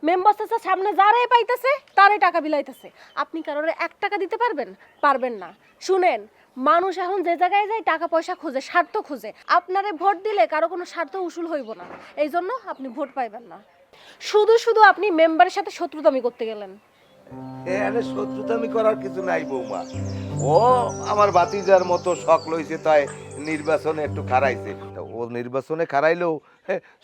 Member চাচা সামনে যারাই পাইতেছে তারাই টাকা বিলাইতেছে। আপনি কারোর 1 টাকা দিতে পারবেন? পারবেন না। শুনেন, মানুষ এখন যে জায়গায় যায় টাকা পয়সা খোঁজে, স্বার্থ খোঁজে। আপনারে ভোট দিলে কারো কোনো স্বার্থ উসুল হইব না, এই জন্য আপনি ভোট পাইবেন না। শুধু শুধু আপনি মেম্বারের সাথে শত্রুতামি করতে গেলেন। এখানে শত্রুতামি করার কিছু নাই বৌমা। ও আমার ভাতিজার মতো শখ লইছে, তাই নির্বাচনে একটু খারাইছে। তা ও নির্বাচনে খারাইলেও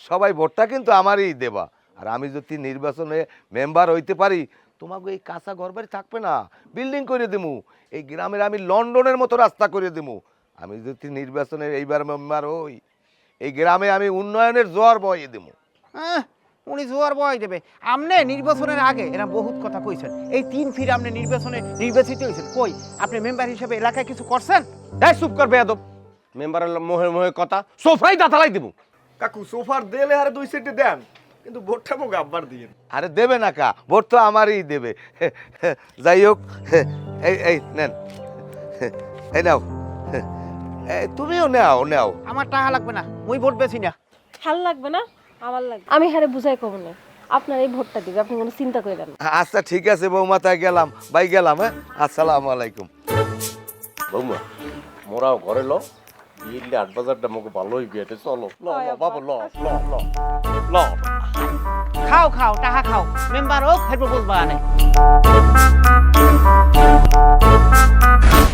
সবাই ভোটটা কিন্তু আমারই দেবা। আর আমি যদি নির্বাচনে মেম্বার হইতে পারি, তোমাকে এই কাঁচা ঘরবাড়ি থাকবে না, বিল্ডিং করে দেবো। এই গ্রামের আমি লন্ডনের মতো রাস্তা করে দেবো। আমি যদি নির্বাচনে এইবার মেম্বার হই, এই গ্রামে আমি উন্নয়নের জোয়ার বয়ে দেবো। উনি জোয়ার বয় দেবে। আমনে নির্বাচনের আগে এরা বহুত কথা কইছেন, এই 3 ফির আপনি নির্বাচনে নির্বাচিত হয়েছেন, কই আপনি মেম্বার হিসেবে এলাকায় কিছু করছেন? এই চুপ কর বেয়াদব, মেম্বারের মোহে মোহে কথা, সোফাই দাঁতালাই দেবো। কাকু সোফার দেলে আরে 2 সেটে দেন, কিন্তু ভোটটা মোক আব্বার দিন। আরে দেবে না কা, ভোট তো আমারই দেবে। যাই হোক, এই নেন, এই নাও, তুমিও নাও নাও। আমার টাকা লাগবে না, মুই ভোট বেছি না। ভাল লাগবে না? আমার লাগবে। আমি হারে বুঝাই কব না, আপনার এই ভোটটা দিবে, আপনি কোনো চিন্তা করেন না। আচ্ছা ঠিক আছে বৌমা, তাই গেলাম, ভাই গেলাম। হ্যাঁ, আসসালামু আলাইকুম। বৌমা মোরাও ঘরে ল, ইল্লে 8 বাজারটা মুখ ভালোই বিয়েতে চলো। ল ল বাবু ল ল ল ল। খাও খাও, টাকা খাও, মেম্বার হোক হেরপর বুঝবা না।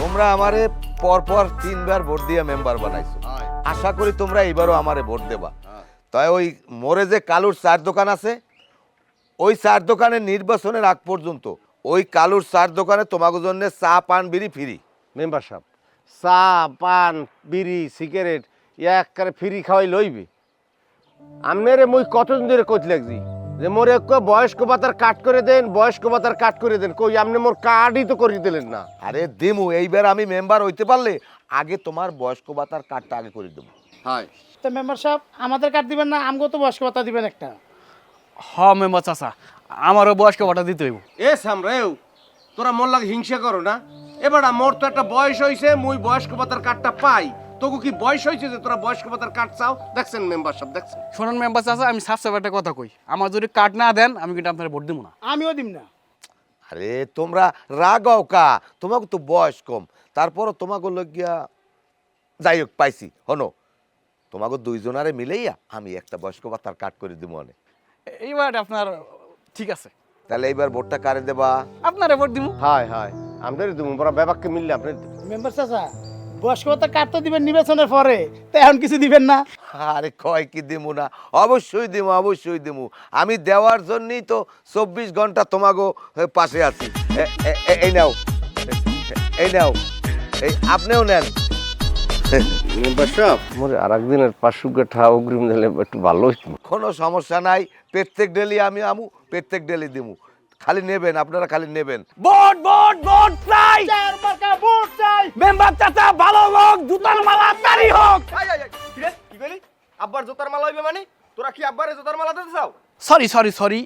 তোমরা আমারে পরপর 3 বার ভোট দিয়ে মেম্বার বানাইছো। আশা করি তোমরা এবারও আমারে ভোট দেবা। তাই ওই মোড়ে যে কালুর চার দোকান আছে, ওই চার দোকানের নির্বাচনের আগ পর্যন্ত ওই কালুর চার দোকানে তোমাদের জন্য চা পান বিড়ি ফ্রি। মেম্বার সাহেব, চা পান বিড়ি সিগারেট একবারে ফ্রি খাওয়াই লইবি? আমনেরে মুই কতদিন ধরে কইতে লাগছি যে মোরে বয়স্ক ভাতার কাট করে দেন, বয়স্ক ভাতার কাট করে দেন, কই আপনি মোর কার্ডই তো করে দিলেন না। আরে দিমু, এইবার আমি মেম্বার হইতে পারলে আগে তোমার বয়স্ক ভাতার কার্ডটা আগে করে দেবো। হয় তো মেম্বার সাহেব আমাদের কার্ড দিবেন না, আমগো তো বয়স্ক ভাতা দিবেন একটা। হ মেম্বার চাচা, আমারও বয়স্ক ভাতা দিতে হইব। এ সামরেও তোরা মোর লাগে হিংসা করো না। এবার মোর তো একটা বয়স হইছে, মুই বয়স্ক ভাতার কার্ডটা পাই, তোকে কি বয়স হয়েছে যে তোরা বয়স্ক ভাতার কার্ড চাও? দেখছেন মেম্বার সাহেব, দেখছেন? শোনেন মেম্বার চাচা, আমি সাফ সাফ একটা কথা কই, আমার যদি কার্ড না দেন আমি কিন্তু আপনার ভোট দিব না। আমিও দিব না। আরে তোমরা রাগাও কা, তোমাকে তো বয়স কম, তারপরও তোমাকে লগিয়া যাই হোক পাইছি। হনো, তোমাকে দুইজনারে মিলেইয়া আমি একটা বয়স্ক ভাতার কার্ড করে দিব অনেক। এইবার আপনার ঠিক আছে, তাহলে এইবার ভোটটা কারে দেবা? আপনারে ভোট দিব। হয় হয়, আমাদের তুমি বড় ব্যাপারকে মিললে আপনি। মেম্বার চাচা বয়স্ক ভাতা কার্ড তো দিবেন নির্বাচনের পরে, তো এখন কিছু দিবেন না? আরে কয় কি দিমু না, অবশ্যই দিমু, অবশ্যই দিমু। আমি দেওয়ার জন্যই তো 24 ঘন্টা তোমাগো পাশে আছি। এই নাও, এই নাও, এই আপনিও নেন। মেম্বার সাহেব মোর আর একদিনের 500 টাকা অগ্রিম দিলে একটু ভালো হইতো। কোনো সমস্যা নাই, প্রত্যেক ডেলি আমি আমু, প্রত্যেক ডেলি দিমু। খালি নেবেন, আপনারা খালি নেবেন। ভোট ভোট ভোট চাই, চার মার্কা ভোট চাই। মেম্বার চাচা ভালো হোক, জুতার মালা তারি হোক। কি রে কি কইলি? আব্বার জোতার মালা হইবে মানে? তোরা কি আব্বারে জোতার মালা দিতে চাও? Sorry sorry sorry,